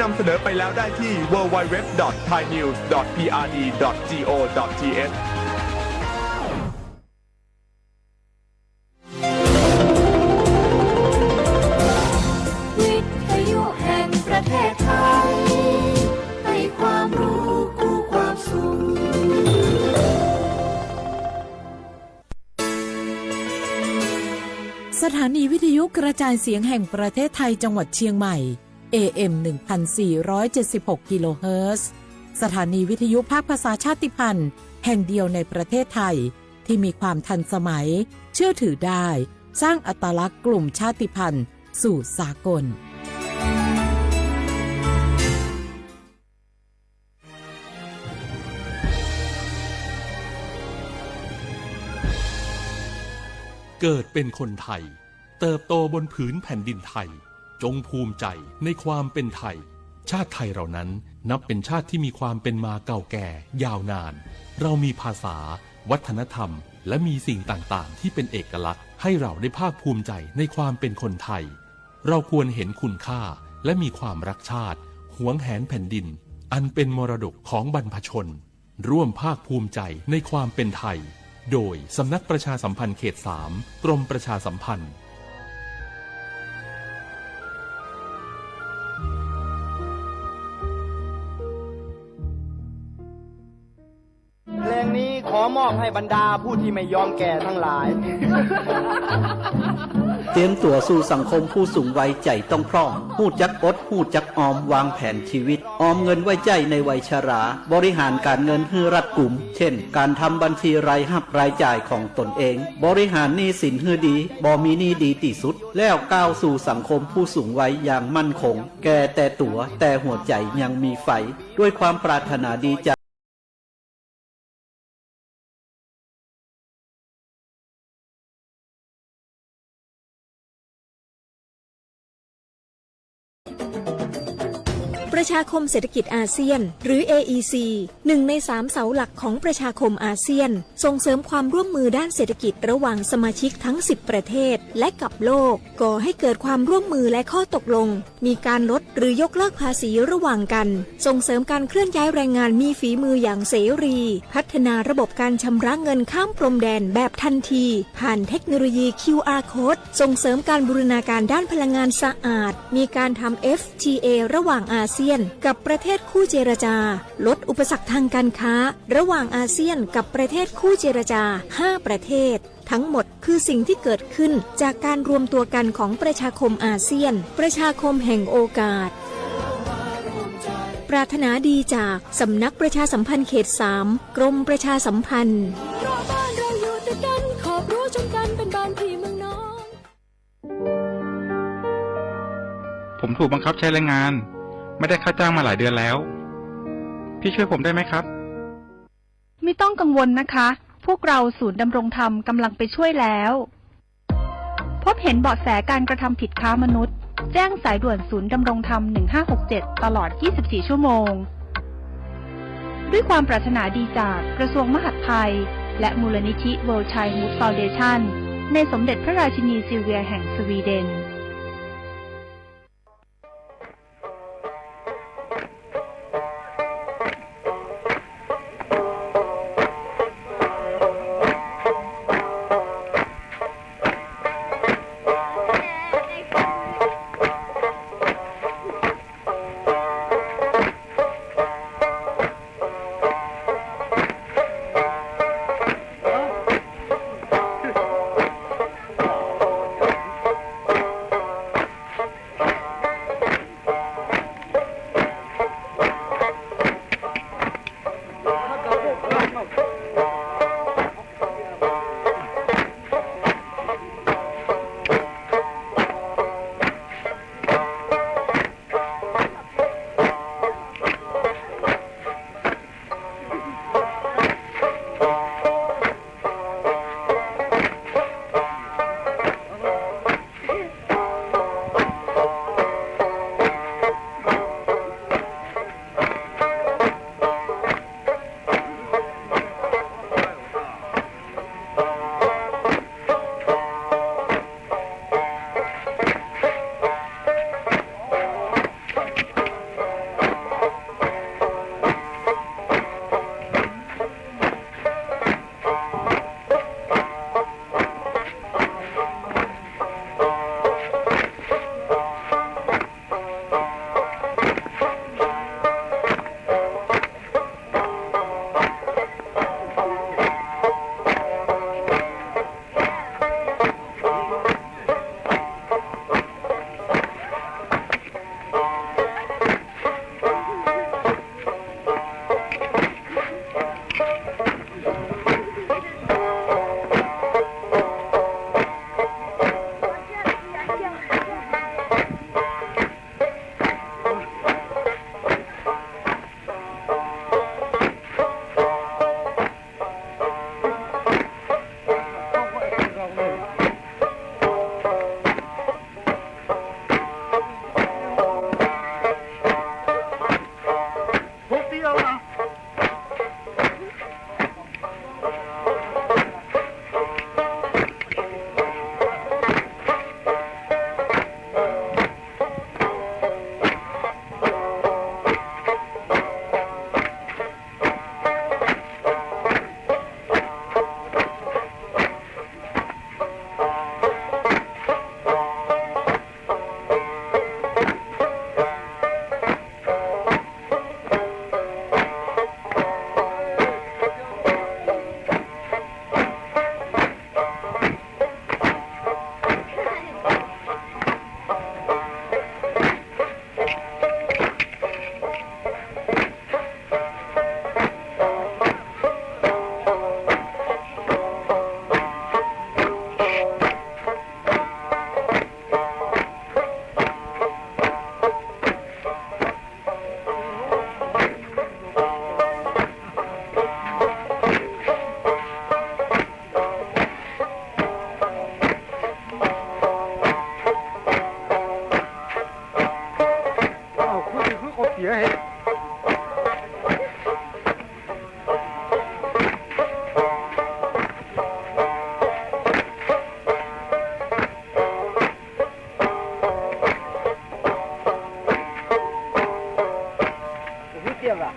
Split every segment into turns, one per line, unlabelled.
ำเสนอไปแล้วได้ที่ www.thainews.prd.go.th
วิทยุแห่งประเทศไทยให้ความรู้คู่ความสุข
สถานีวิทยุกระจายเสียงแห่งประเทศไทยจังหวัดเชียงใหม่ AM 1476 กิโลเฮิรตซ์สถานีวิทยุภาคภาษาชาติพันธุ์แห่งเดียวในประเทศไทยที่มีความทันสมัยเชื่อถือได้สร้างอัตลักษณ์กลุ่มชาติพันธุ์สู่สากล
เกิดเป็นคนไทยเติบโตบนผืนแผ่นดินไทยจงภูมิใจในความเป็นไทยชาติไทยเรานั้นนับเป็นชาติที่มีความเป็นมาเก่าแก่ยาวนานเรามีภาษาวัฒนธรรมและมีสิ่งต่างๆที่เป็นเอกลักษณ์ให้เราได้ภาคภูมิใจในความเป็นคนไทยเราควรเห็นคุณค่าและมีความรักชาติหวงแหนแผ่นดินอันเป็นมรดกของบรรพชนร่วมภาคภูมิใจในความเป็นไทยโดยสำนักประชาสัมพันธ์เขต 3 กรมประชาสัมพันธ์
เพลงนี้ขอมอบให้บรรดาผู้ที่ไม่ยอมแก่ทั้งหลาย
เตรียมตัวสู่สังคมผู้สูงวัยใจต้องพร้อมหู้จักอดหู้จักออมวางแผนชีวิตออมเงินไว้ใจในวัยชราบริหารการเงินให้รัดกุมเช่นการทำบัญชีรายรับรายจ่ายของตนเองบริหารหนี้สินให้ดีบ่มีหนี้ดีที่สุดแล้วก้าวสู่สังคมผู้สูงวัยอย่างมั่นคงแก่แต่ตัวแต่หัวใจยังมีไฟด้วยความปรารถนาดีจาก
ประชาคมเศรษฐกิจอาเซียนหรือ AEC หนึ่งใน3เสาหลักของประชาคมอาเซียนส่งเสริมความร่วมมือด้านเศรษฐกิจระหว่างสมาชิกทั้ง10ประเทศและกับโลกก่อให้เกิดความร่วมมือและข้อตกลงมีการลดหรือยกเลิกภาษีระหว่างกันส่งเสริมการเคลื่อนย้ายแรงงานมีฝีมืออย่างเสรีพัฒนาระบบการชำระเงินข้ามพรมแดนแบบทันทีผ่านเทคโนโลยี QR Code ส่งเสริมการบูรณาการด้านพลังงานสะอาดมีการทำ FTA ระหว่างอาเซียนกับประเทศคู่เจรจาลดอุปสรรคทางการค้าระหว่างอาเซียนกับประเทศคู่เจรจา5ประเทศทั้งหมดคือสิ่งที่เกิดขึ้นจากการรวมตัวกันของประชาคมอาเซียนประชาคมแห่งโอกาสปรารถนาดีจากสำนักประชาสัมพันธ์เขต 3 กรมประชาสัมพันธ์
เพราะบ้านเราอยู่ด้วยกันขอบรู้ชมกันเป็นบ้านพี่เมืองน้อง
ผมถูกบังคับใช้แรงงานไม่ได้ค่าจ้างมาหลายเดือนแล้วพี่ช่วยผมได้ไหมครับ
ไม่ต้องกังวลนะคะพวกเราศูนย์ดำรงธรรมกำลังไปช่วยแล้วพบเห็นเบาะแสการกระทำผิดค้ามนุษย์แจ้งสายด่วนศูนย์ดำรงธรรม1567ตลอด24ชั่วโมงด้วยความปรารถนาดีจากกระทรวงมหาดไทยและมูลนิธิ World Childhood Foundation ในสมเด็จพระราชินีซิลเวียแห่งสวีเดน
เยอะเทียบอ่ะ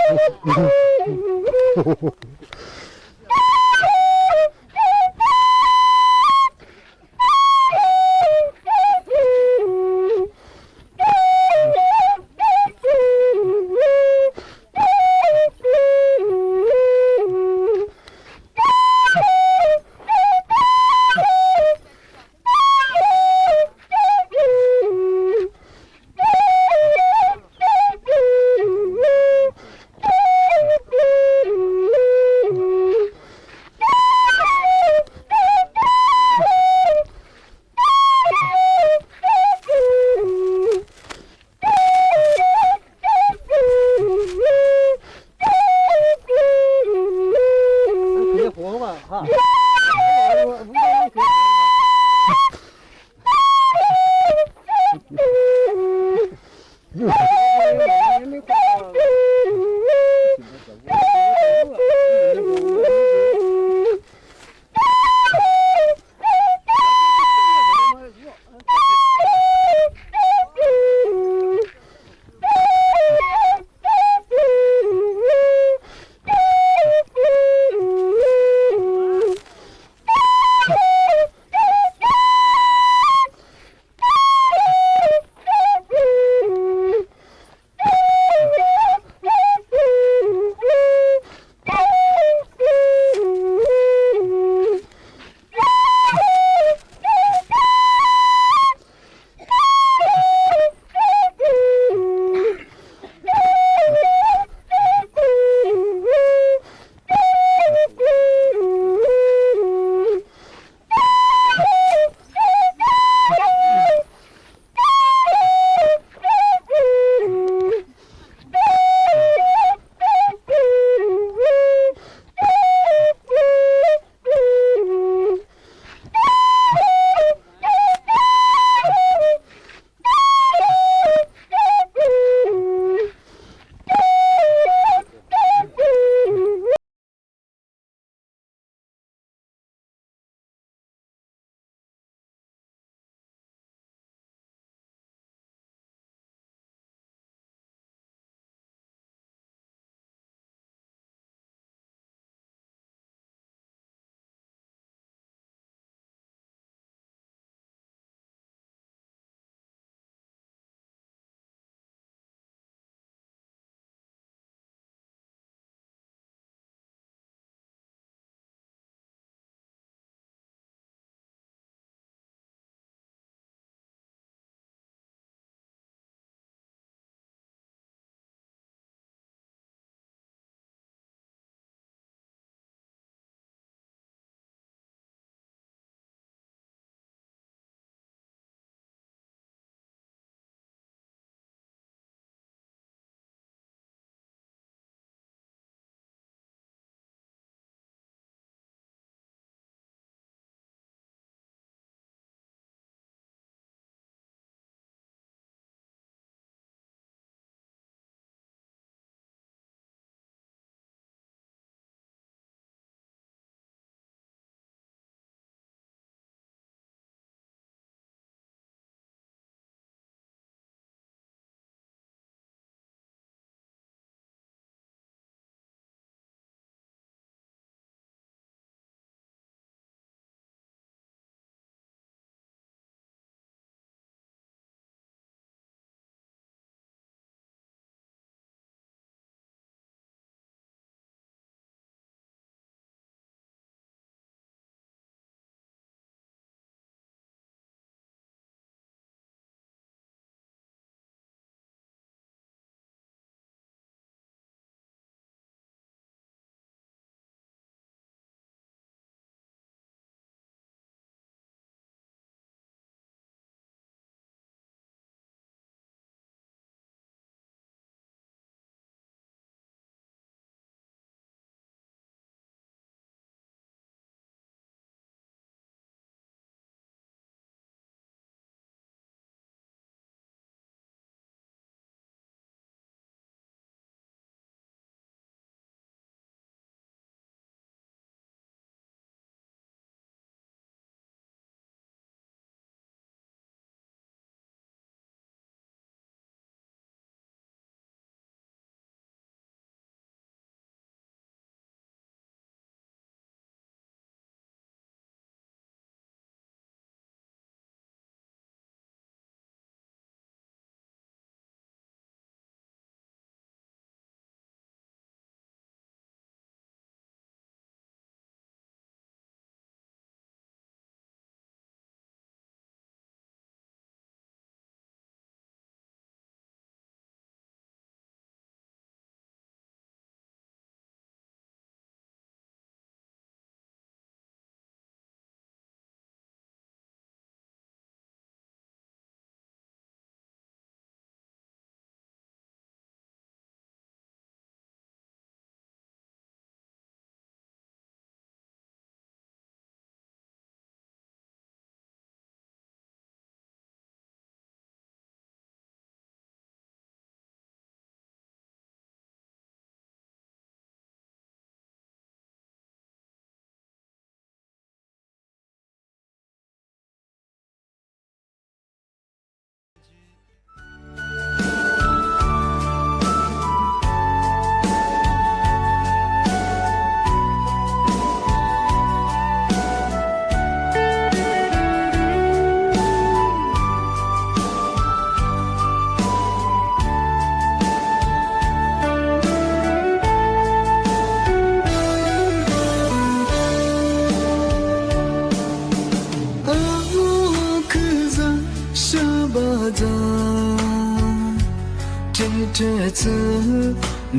เ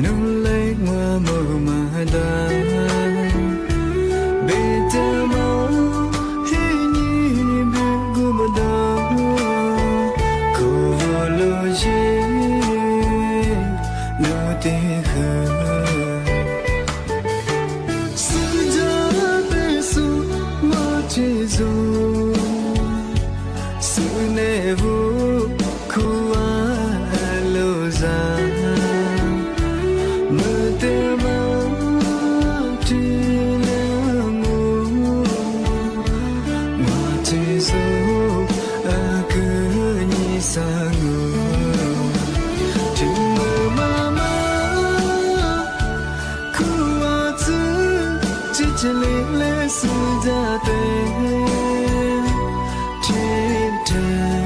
nung lấy hoa mơ mà đã bây giờ mau hi nhi biết gu mà đã cô lo gì lo tê khờ sự giá tê su mà chỉ dù sự nề vu khu lo ra mơ tê mau chỉ là mù mà chỉ dù cứ như xa ngủ chỉ mơ mà khu chỉ lệ lệ sự ra tê trên trời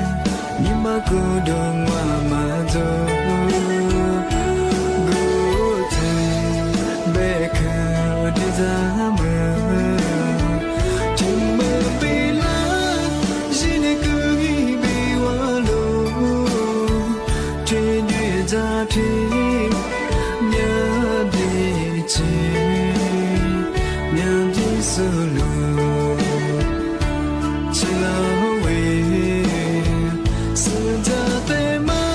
nhưng mà cô đông hoa mà rồi gỗ thề bê khờ đi ra mơ chừng mơ bị lá chỉ để cứ nghĩ bị hoa lô trên duyên ra thì nhớ đi chỉ nhớ đi solo chỉ là vì sự ra tê má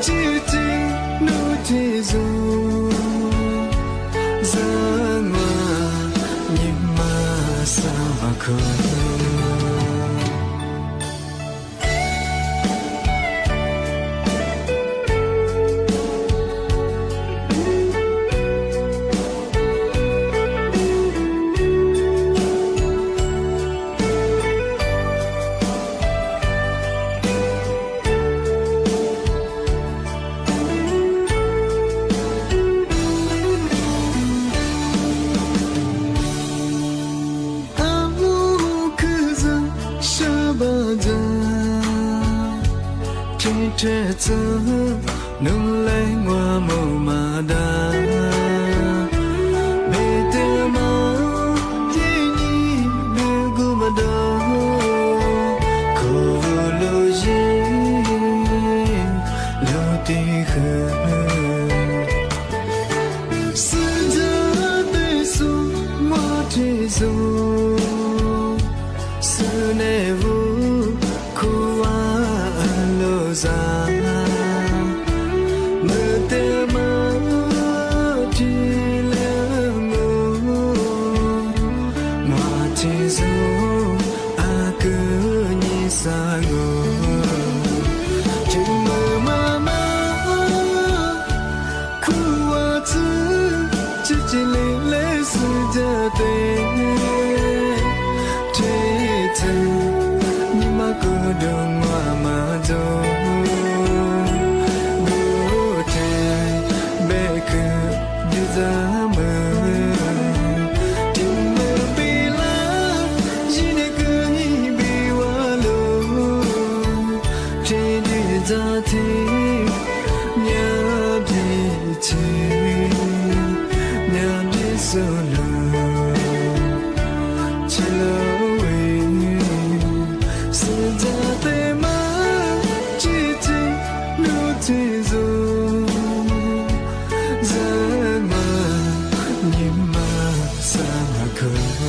chỉ tình nụ thì dù ra ngoài nhưng mà sao mà không trẻ thơ nung lấy hoa màu mà đã bê tê máu thế nhỉ đưa gu mà đó cô lo gì lo tì khờ sự giá tê su mà thế dù sự nề vu khu lo ra mơ tê mơ chỉ là mơ mà chỉ dù cứ như xa ngờ chừng mơ mà khu chỉ lệ lệ sự ra tê thế thơ nhưng mà cô đông hoa mà rồi gỗ thề bê khờ đi ra mơ tình mơ bị lá chỉ để cứ nghĩ bị hoa lô trên đi ra thì nhớ đi chỉ nhớ đi solo chỉ là vì sự ra tê má chỉ tình nụ thì dù ra mà nhưng mà sao mà không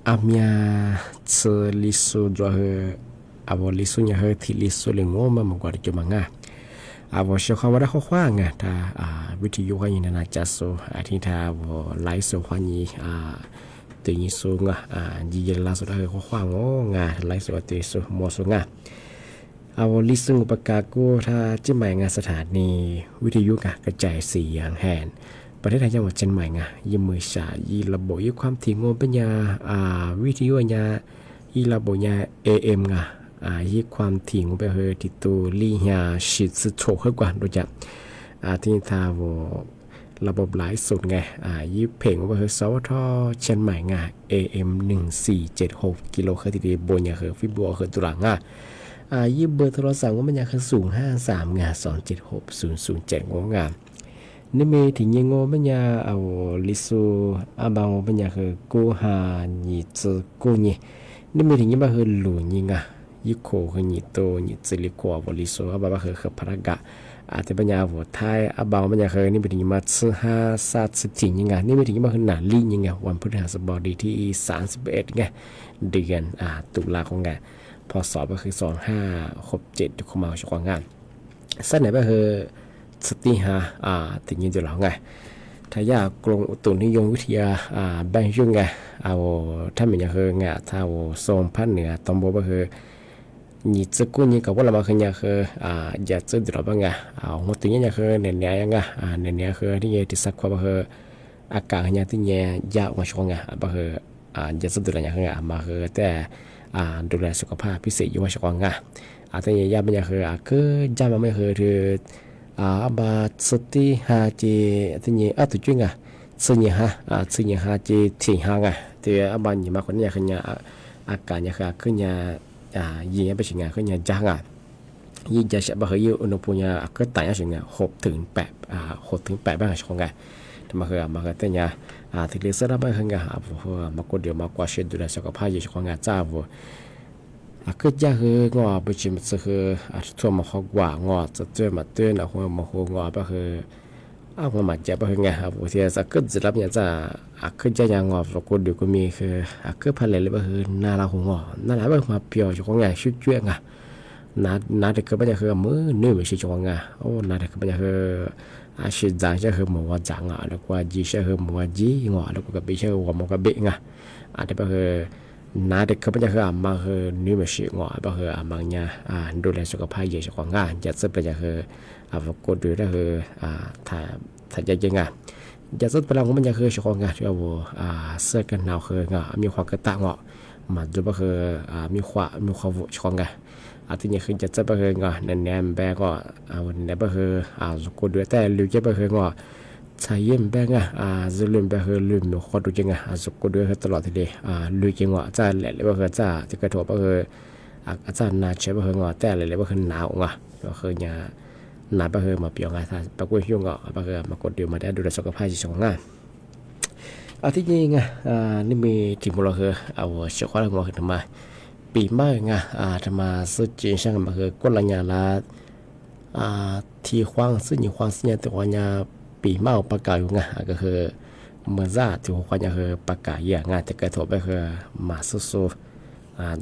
amia tse liso dwa he abo liso nya he thi liso le ngoma mangwa de manga abo shokha wada khwa nga taวิทยุga yin na cha so athi tha abo lai so khwa ni te ni so nga ji ye la so da khwa ngo nga lai so te so mo so nga abo lisoอุปการกูถ้าจิหมายงานสถานีวิทยุกระจายเสียงแห่งประเทศไทยจังหวัดเชียงใหม่ไงยิมมือฉายีระบบยี่ความถี่งงเป็นยาวิทยุยายีระบบยา AM ไงยี่ความถี่งงไปเฮติตูลี่ยาชิดสุดโฉกให้กว่าดูจักที่ทาวระบบหลายสุดไงยี่เพลงไปเฮสวทเชียงใหม่ไง AM 1476กิโลเฮิรตซ์บนยาเฮฟิบัวเฮตุลังยี่เบอร์โทรศัพท์ก็มันยาคือ053ไง276 007งงนี่มีถึงยังงปัญญาเอาลิสูบางปัญญาคือกูหาหยิบกูนี่นี่มีถึงยังบ้าคือหลุยงยิโคคือหยิบโตหยิบซิลิโควลิสูบ้าคือพระกะแต่ปัญญาหัวไทยบางปัญญาคือนี่มีถึงมา530ยังนี่มีถึงยังบ้าคือหนาลียังวันพฤหัสบดีที่31ไงเดือนตุลาคมไงพอสอบก็คือ2567เข้ามาช่วงงานสั้นไหนบ้าคือสติฮะถึงยินจะหรอไงถ้ายากกรงอุตุนิยมวิทยาแบ่งช่วงไงเอาถ้ามันยังคือไงถ้าโซนภาคเหนือตอนบนก็คือนี่จะกู้นี่กับว่าเราคือยังคืออยากจะดูเราบ้างไงเอาหัวตัวนี้ยังคือเนื้อยังไงเนื้อคือที่ยังที่สักว่าก็คืออากาศยังที่ยังยากกว่าช่วงไงก็คืออยากจะดูแลยังไงมาคือแต่ดูแลสุขภาพพิเศษอยู่ว่าช่วงไงแต่ยังยากมันยังคือก็ยากมันไม่คือบาสติฮาจีที่นี่ตุจุงสิ่งนี้สิ่งนี้ฮาจีที่ห่างที่บางอย่างมาคนนี้คือเนี่ยอากาศเนี่ยคือเนี่ยยิ่งไปสิ่งเนี่ยคือเนี่ยจังยิ่งจะเชื่อว่าคืออุณหภูมิเนี่ยก็ต่างกันสิ่งเนี่ย6 ถึง 8บ้างช่วงไงแต่มาคือแต่เนี่ยที่เรียกสระบ้างคือเนี่ยมาคนเดียวมากกว่าเช่นดูแลสุขภาพอยู่ช่วงไงจ้าวัวก็จะคืองอไปชิมจะคือทั่วมาเขากว่างอจะเจอมาเตือนหัวมาหัวงอไปคือหัวมาเจ็บไปคือไงครับที่จะก็จะรับเนี่ยจะก็จะยังงอสักคนเดียวก็มีคือก็พันเลยไปคือน่ารักหัวงอน่ารักไปมาเปียวช่วงไงชุดเจ้าไงน่าเด็กก็ไม่ใช่คือมือเนื้อไม่ใช่ช่วงไงโอ้น่าเด็กก็ไม่ใช่คือชิดจางใช่คือหมูว่าจางแล้วก็จีใช่คือหมูว่าจีงอแล้วก็กระบี่ใช่หัวหมูกระบี่ไงแต่ไปคือนาเด็กเขาไม่ใช่คือมาคือนิวเมชิงอไปคือบางอย่างดูแลสุขภาพเยอะกว่างานจะซื้อไปจะคือพวกดูได้คือถ้าจะยังไงจะซื้อไปแล้วมันจะคือสุขงานที่ว่าเสื้อกันหนาวคือมีความกระต่างมาดูไปคือมีความวุชงไงที่นี่คือจะซื้อไปคือเน้นแบก็วันนี้ไปคือสุขดูแต่ลิวจะไปคือใช้เยี่ยมแบงจะลืมไปคือลืมมีข้อดูจริงสุกด้วยตลอดทีเดียวลืมจริงจะแหละเลยว่าคือจะกระทบก็คืออาจารย์น่าเชื่อว่าคือแต่เลยว่าคือหนาวก็คือเนี่ยหนาวก็คือมาเปลี่ยนถ้าปกุยยุ่งก็คือมากดเดียวมาได้ดูแลสุขภาพที่สองงานที่นี่นี่มีทีมเราคือเอาเชื่อว่าเราคือทำไมปีใหม่ทำมาซื้อจีนช่างมาคือก้นละยาละที่ควางซื้อหญิงควางซื้อตัวเนี่ยปีเมาปากกาอยู่ไงก็คือเมื่อซาที่หัวควายคือปากกาเยอะงานจะกระทบไปคือมาสู้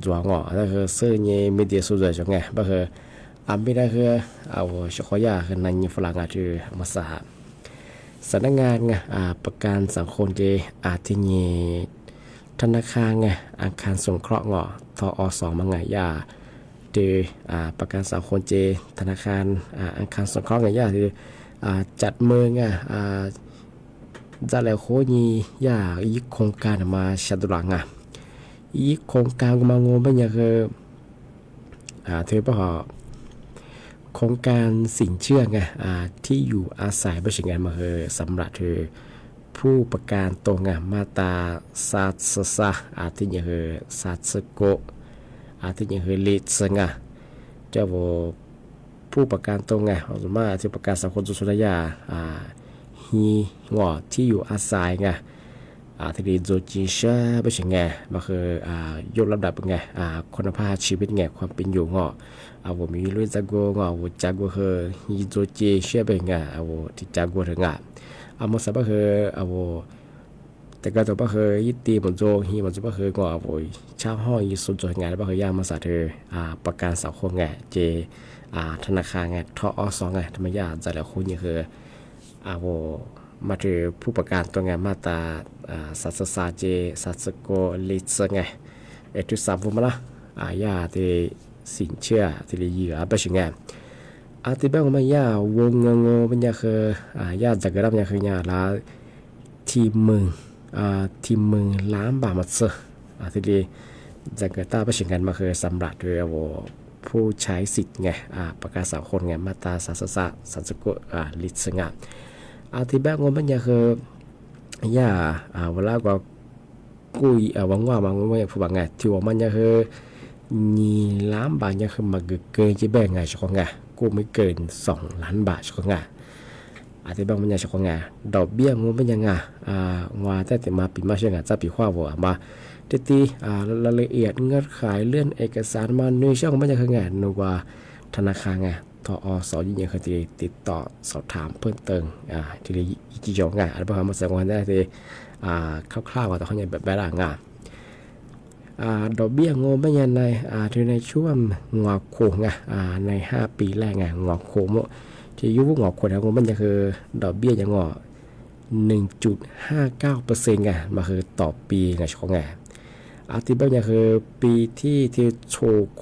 จัวงอแล้วคือซื้อเนี่ยไม่ได้สู้เลยจังไงก็คือไม่ได้คือเอาช็อกโกแลตคือนั่งฝรั่งที่มาสาสำนักงานไงประกันสังคมเจที่นี่ธนาคารไงอาคารสงเคราะห์งอทอสองมังไงยาเดประกันสังคมเจธนาคารอาคารสงเคราะห์ไงยาที่จัดเมืองจะแล้วโคนี่ยาอีกโครงการมาชัดดุลังอีกโครงการมางงเป็นอย่างคือเธอบอกโครงการสินเชื่อไงที่อยู่อาศัยบริษัทงานมาคือสำหรับเธอผู้ประกันตรงมาตราซาซาที่อย่างคือซาสโกที่อย่างคือลิซงเจ้าผู้ประกันตรงไงสมมติที่ประกันสังคมสุริยาฮีงอที่อยู่อาศัยไงที่ดีโจจิเช่ไม่ใช่ไงมันคือยกลำดับไงคุณภาพชีวิตไงความเป็นอยู่งอผมมีลุยจากัวงอจากัวคือฮีโจจิเช่เป็นไงที่จากัวถึงมันสบายคือท แต่ก็ตัวบ่เคยยิตีมันโจฮีมันจะบ่เคยก็บ่ชาวห้องอีสุดจอยงานบ่เคยย่างมาสาเธอประกันสังคมไงเจธนาคารไงทอสไงธรรมยาจะแล้วคุณนี่คือบ่มาถือผู้ประกันตัวไงมาตราสัสสาเจสัสโกลิสไงทุสามพุ่มละญาที่สินเชื่อที่เหยื่อไปชิงไงที่บ้านมันยาวงงงเป็นยาคือญาจากกระดับยาคือยาละทีมึงล้านบาทมาเสือที่ดีจากกระต้าไปชิงกันมาคือสำหรับโดยผู้ใช้สิทธิ์ไงประกาศสังคมไงมาตราสัสโกลิสไงที่บ้านมันยาคือยาเวลาก็กุยวังว่ามันไม่ผู้บังไงที่ว่ามันยาคือ2 ล้านบาทยาคือมาเกินจะแบ่งไงเฉพาะไงกูไม่เกิน2 ล้านบาทเฉพาะไงที่บ้านมันยาเฉพาะไงดอกเบี้ยงูเป็นยังไงว่าแต่มาปีมาเชื่อไงจะปีข้าวว่ามาตีรายละเอียดเงื่อนไขเลื่อนเอกสารมาในช่องมันจะคือไงนึกว่าธนาคารไงทอสยิ่งเคยติดต่อสอบถามเพิ่มเติมที่ได้ยี่จงไงอะไรประมาณมาแสดงวันได้ที่คร่าวๆว่าแต่เขาเนี่ยแบบแบบงานดอกเบี้ยงไม่ยันในที่ในช่วงงอโคงใน5 ปีแรกไงงอโคงที่ยุบงอโคงแล้วมันจะคือดอกเบี้ยยังงอ 1.59% ไงมาคือต่อปีไงช่วงไงที่บ้านเนี่ยคือปีที่โชโ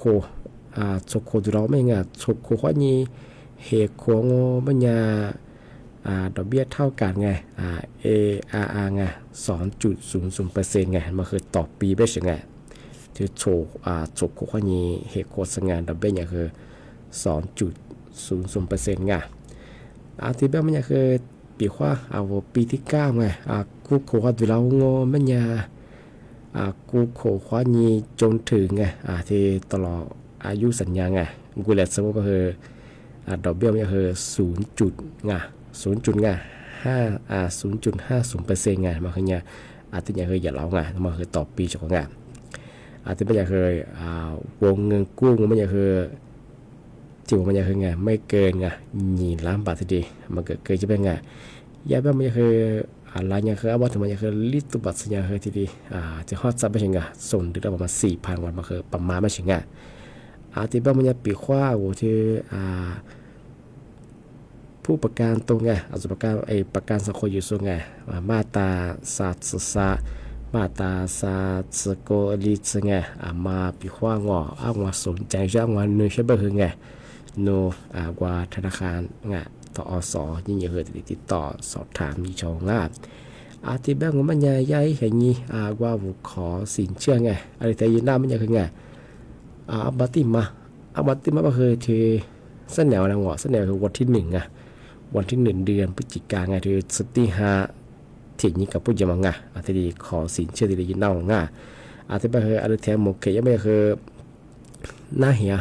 คดูเราไม่ไงโชโคข้อนี้เหตุของมันยาดอกเบี้ยเท่ากันไงARR ไง 2.00% ไงมาคือต่อปีไปใช่ไงที่โชโคข้อนี้เหตุโคสงานดอกเบี้ยเนี่ยคือ 2.00% ไงที่บ้านมันเนี่ยคือปีว่าปีที่9ไงกูโคดูเรามันยากูโคข้อนี้จนถึงไงที่ตลอดอายุสัญญาไงกูเลยสมมติก็คือดอกเบี้ยมันคือ 0.50% ไงมาคือเนี่ยที่เนี่ยคืออย่าเล่าไงมาคือต่อปีจากงานที่มันคือวงเงินกู้มันคือที่มันคือไงไม่เกินไง2 ล้านบาททีเดียวมันเกินจะเป็นไงย้ายไปมันคืออะไรเนี่ยคือว่าถึงมันคือลิตรบัตรสัญญาคือทีเดียวจะฮอตซับไปถึงไงส่งเดือนประมาณ 4,000 วันมาคือประมาณไม่ถึงไงที่บ้านมันจะปีขว้าที่ผู้ประกันตรงไงประกันสังคมอยู่ส่วนไงมาตราสัตว์มาตราสัตว์โกลิสไงมาปีขว้างว่าสนใจช่างว่าเนื้อใช่บ่คือไงโนว่าธนาคารไงต่อสยิ่งเยอะติดต่อสอบถามมีช่องล่าที่บ้านมันใหญ่เห็นงี้ว่าขอสินเชื่อไงอะไรแต่ยืนหน้ามันจะคือไงอับบัติมาก็คือที่เส้นแนวนะเส้นแนวคือวันที่1ไงวันที่1 เดือนพฤศจิกายนไงที่สติหาที่นี้กับผู้ยามงะที่ดีขอสินเชื่อที่ได้ยินเล่างะที่บ้านคืออะไรแทนหมกเขยยังไม่คือหน้าเหีย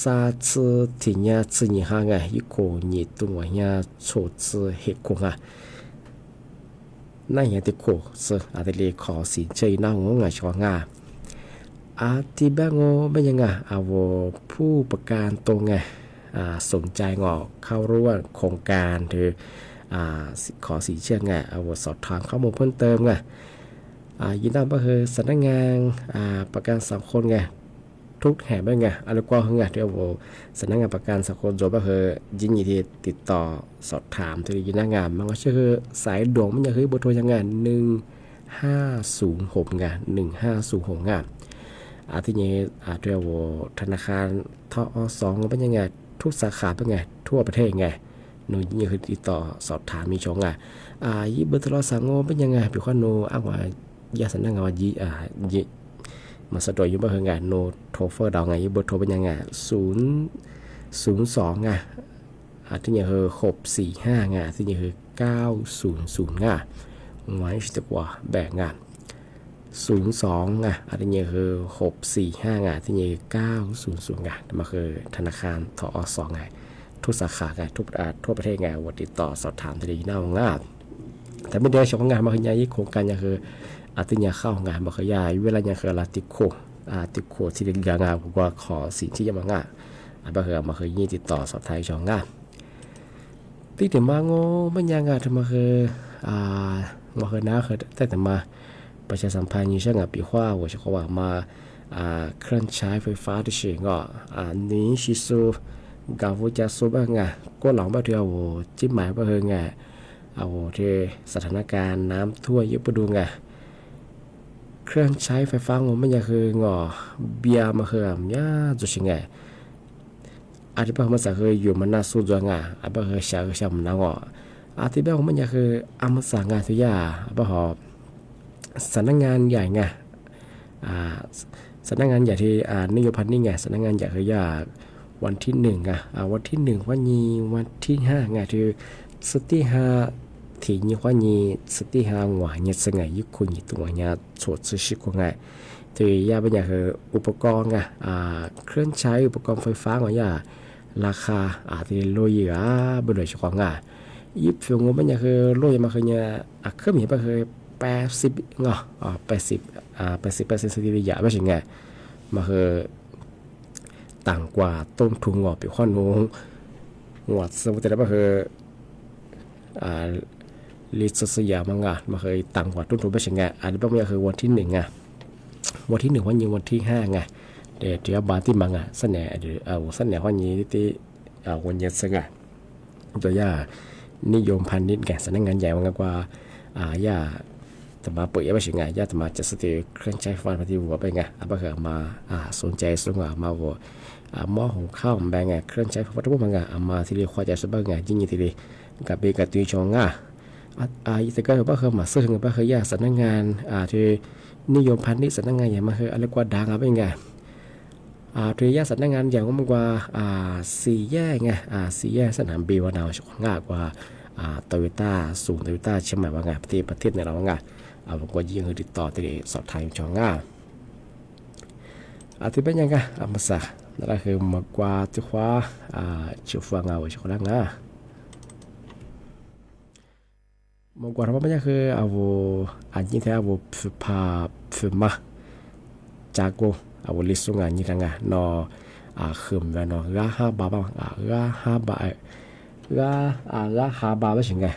ซาชื่อที่เนี่ยชื่อนี่ฮะไงยุโกนี่ตัวเนี่ยโชดชื่อเหตุคงหน้าเหียที่โคชื่อที่ดีขอสินเชื่อหน้างงช่วงที่บ้านเป็นยังไงผู้ประกันตรงไงสนใจเข้าร่วมโครงการหรือขอสินเชื่อไงสอบถามข้อมูลเพิ่มเติมไงยินดีก็คือสำนักงานประกันสังคมไงทุกแห่งเป็นไงอะไรกว่าไงที่สำนักงานประกันสังคมโจก็คือยินดีที่ติดต่อสอบถามที่ยินดีงานมันก็ชื่อสายด่วนมันจะคือเบอร์โทรยังไง1506ไง1506ไงที่นี้เรียกว่าธนาคารทอสเป็นยังไงทุกสาขาเป็นไงทั่วประเทศไงหนูยิ่งคือติดต่อสอบถามมีช่องยี่เบอร์โทรศัพท์เป็นยังไงพี่ข้อโนอ้างว่ายาสันนังว่ายี่มาสะดวกอยู่บ้างไงโนโทรเฟอร์ดาวไงยี่เบอร์โทรเป็นยังไง002ไงที่นี่คือ645ไงที่นี่คือ900ไงไว้จะกว่าแบ่งงาน02ไงที่นี่คือ645ไงที่นี่900ไงมาคือธนาคารทอสไงทุกสาขาไงทั่วประเทศไงว่าติดต่อสอบถามที่ดีน่างานแต่ไม่ได้ช่องงานมาขยายโครงการยังคือที่นี่เข้างานมาขยายเวลายังคือติโคที่เรียนงานว่าขอสินที่ยังมางานมาเคยยี่ติดต่อสอบถามช่องงานที่เดี๋ยวมาโง่ไม่ยังงานทำมาคือ มาเคยนะเคยแต่มาประชาสัมพันธ์ยิ่งเช่นปีว่า我就ว่ามาเครื่องใช้ไฟฟ้าที่เองก็นี้ชิซูกาวูจะซูบ้างไงก็หลังบ้านเดียวจิ้มหมายบ้างไงเอาที่สถานการณ์น้ำท่วมยุบดูไงเครื่องใช้ไฟฟ้ามันจะคืองอเบียร์มาคือเนี่ยจุดชิงไงอาทิตย์บ้างมันจะคืออยู่มันน่าสู้จังไงอาบ้างคือเช้าเช้ามันน่างออาทิตย์บ้างมันจะคืออามาสั่งงานทุกอย่างบ้างหอบสำนักงานใหญ่ไงสำนักงานใหญ่ที่นโยบายนี่ไงสำนักงานใหญ่คือวันที่1วันที่1วันนี้วันที่5ไงที่สติ5ที่นี่วันนี้สติ5ว่าเนี่ยสงายยุคนยี่ตัวเนี่ยสวดซื้อชิกว่าไงที่เป็นอย่างคืออุปกรณ์ไงเครื่องใช้อุปกรณ์ไฟฟ้าว่าราคาที่โลยบริเวณช่วงยิบฟิวงเป็นอย่างคือโลยมาคือเนี่ยเครื่องมีไปคือ80เนาะ80%สถิติยาไม่ใช่ไงมาคือต่างกว่าต้นทุนปีข้อนงงวดสมมติแล้วก็คือลิสสยามมาเคยต่างกว่าต้นทุนไม่ใช่ไงอันนี้ก็คือวันที่วันที่1วันนี้วันที่5ไงเดี๋ยวบาที่มังเสนอเสนอวันนี้ที่วันเย็นสักตัวนิยมพันนิดแก่สำนักงานใหญ่มากกว่าแต่มาเปิดไม่ใช่ไงแต่มาจะสติเครื่องใช้ไฟฟ้าที่หัวไปไงก็คือมาสนใจสงมาหม้อหุงข้าวแบงไงเครื่องใช้ไฟฟ้าทุกอย่างมาที่เรียกว่าจะสบายไงยิ่งที่เรียกกับเบกับตุยชงแต่ก็คือว่าคือมาซื้อเงินว่าคือสำนักงานที่นิยมพันนิดสำนักงานใหญ่มาคืออะไรกว่าดังเป็นไงที่สำนักงานใหญ่ก็มากกว่าสี่แยกไงสี่แยกสนามบินวันเอาชงง่ายกว่าโตโยต้าสูงโตโยต้าเชียงใหม่ว่าไงประเทศในเราว่าไงผมก็ยิ่งติดต่อติดสอบถามชงง่ายที่เป็นยังไงมาสักนั่นก็คือมากกว่าที่ว่าชิฟังเอาชิคลังมากกว่าเราไม่ใช่คืออันนี้ที่ฝึกพาฝึกมาจากกูลิสุงานนี่ทั้งนอขึ้นแล้วนอ5 บาทบ้าง5 บาท5 บาทไม่ใช่ไง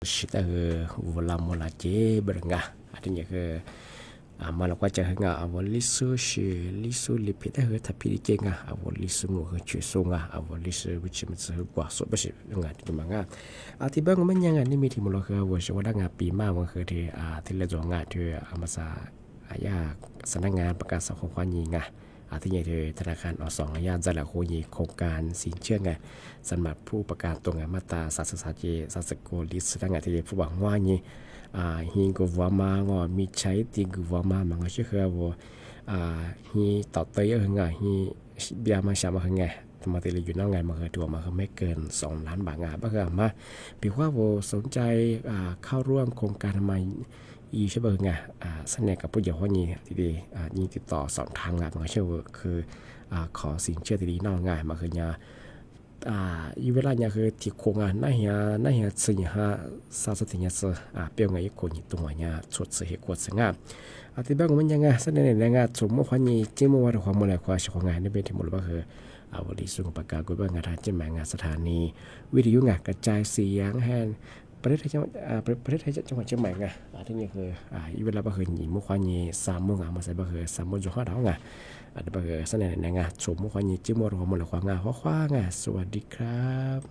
Kita wala mola je berengah artinya ke malah kuaca hanga awal lisu lipit tapi dicengah awal lisu mu ke sunga awal lisu macam gua so besi ngah di manga tiba ngomanya ni miti mula ke wa shawada ngapi ma wa ke di tila jonga tu masa aya senanganประกาศ ของความยิงที่นี่ธนาคารอสองญาติจะละโคยีโครงการสินเชื่อสำหรับผู้ประกันตรงมาตรา30ลิสต์ที่ผู้หวังว่านี่ฮิงกูว่ามาว่ามีใช้ติกูว่ามามันก็เชื่อว่าฮิต่อเตยหึงฮิเบียมาชามาหึงธรรมะที่อยู่นอกงานมาตัวมาไม่เกิน2 ล้านบาทบ้างมาปีว่าโวสนใจเข้าร่วมโครงการทำไมอีใช่ป่ะไงเสนอกับผู้ใหญ่ว่านี่ทีเดียวยิงติดต่อ2 ทางงานมันก็เชื่อว่าคือขอสินเชื่อทีดีนอกงานมาคือเนี่ยอีเวลาเนี่ยคือที่โครงงานน่าเหี่ยสิ่ง30 เนี่ยเปลี่ยนไงอีกคนตัวเนี่ยชดเสียกวดเสียงที่บ้านมันยังไงเสนอในงานสมมติว่านี่จิ้มว่าความอะไรความของงานนี่เป็นที่หมดว่าคือวันนี้ส่งประกาศกุบงานทางจิ้มงานสถานีวิทยุงานกระจายเสียงแห่งประเทศไทยจังหวัดเชียงใหม่ไงที่นี่คืออีเวลาบ่เคยหนีมุขวานี3 โมงมาใส่บ่เคย3 โมงจน5 ดาวไงบ่เคยเสนอในงานชมมุขวานีจิ้มว่าความอะไรความงานขว้างสวัสดีครับ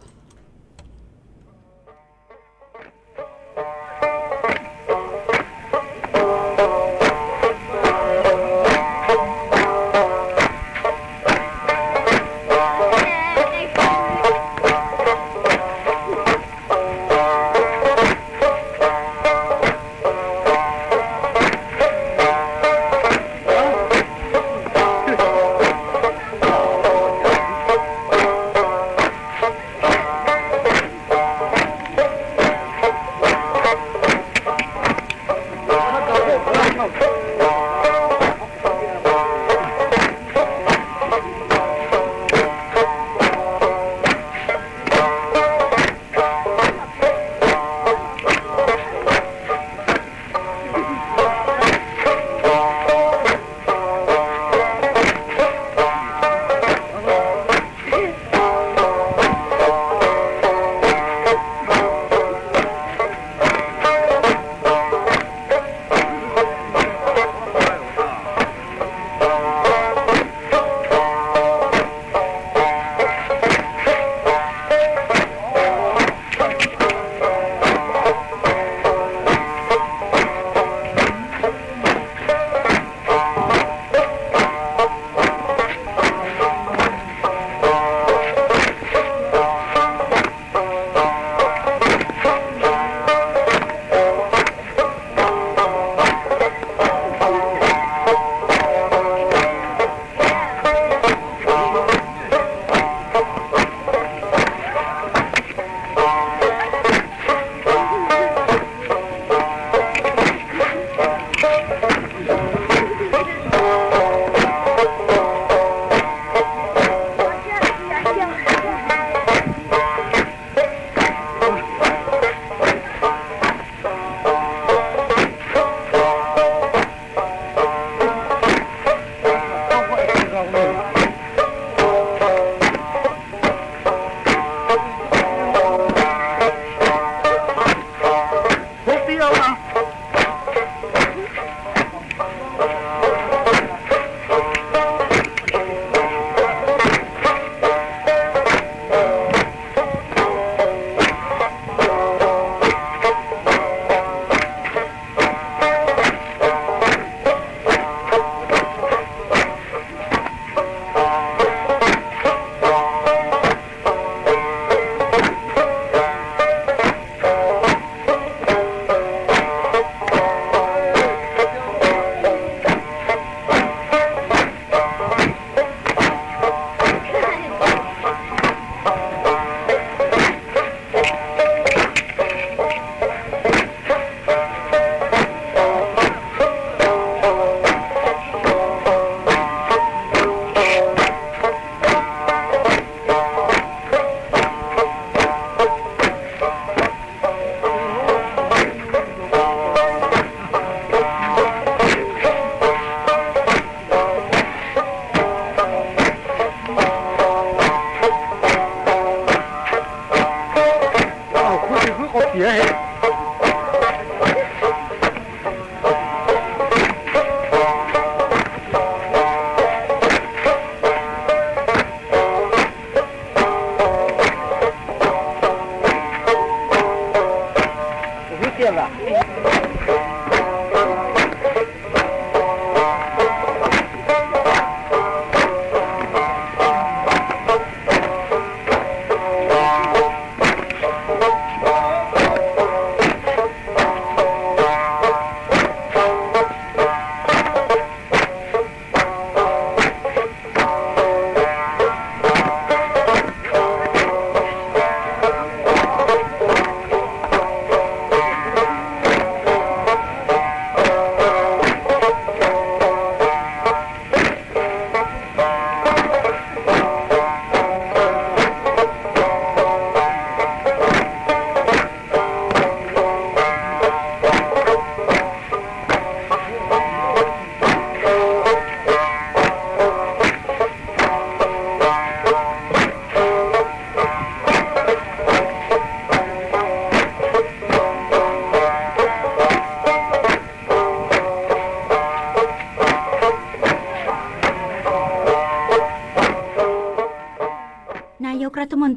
เสียเหตุ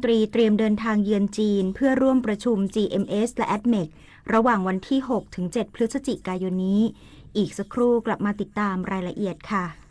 ตรีเตรียมเดินทางเยือนจีนเพื่อร่วมประชุม GMS และ ADMEC ระหว่างวันที่ 6-7 พฤศจิกายนนี้อีกสักครู่กลับมาติดตามรายละเอียดค่ะ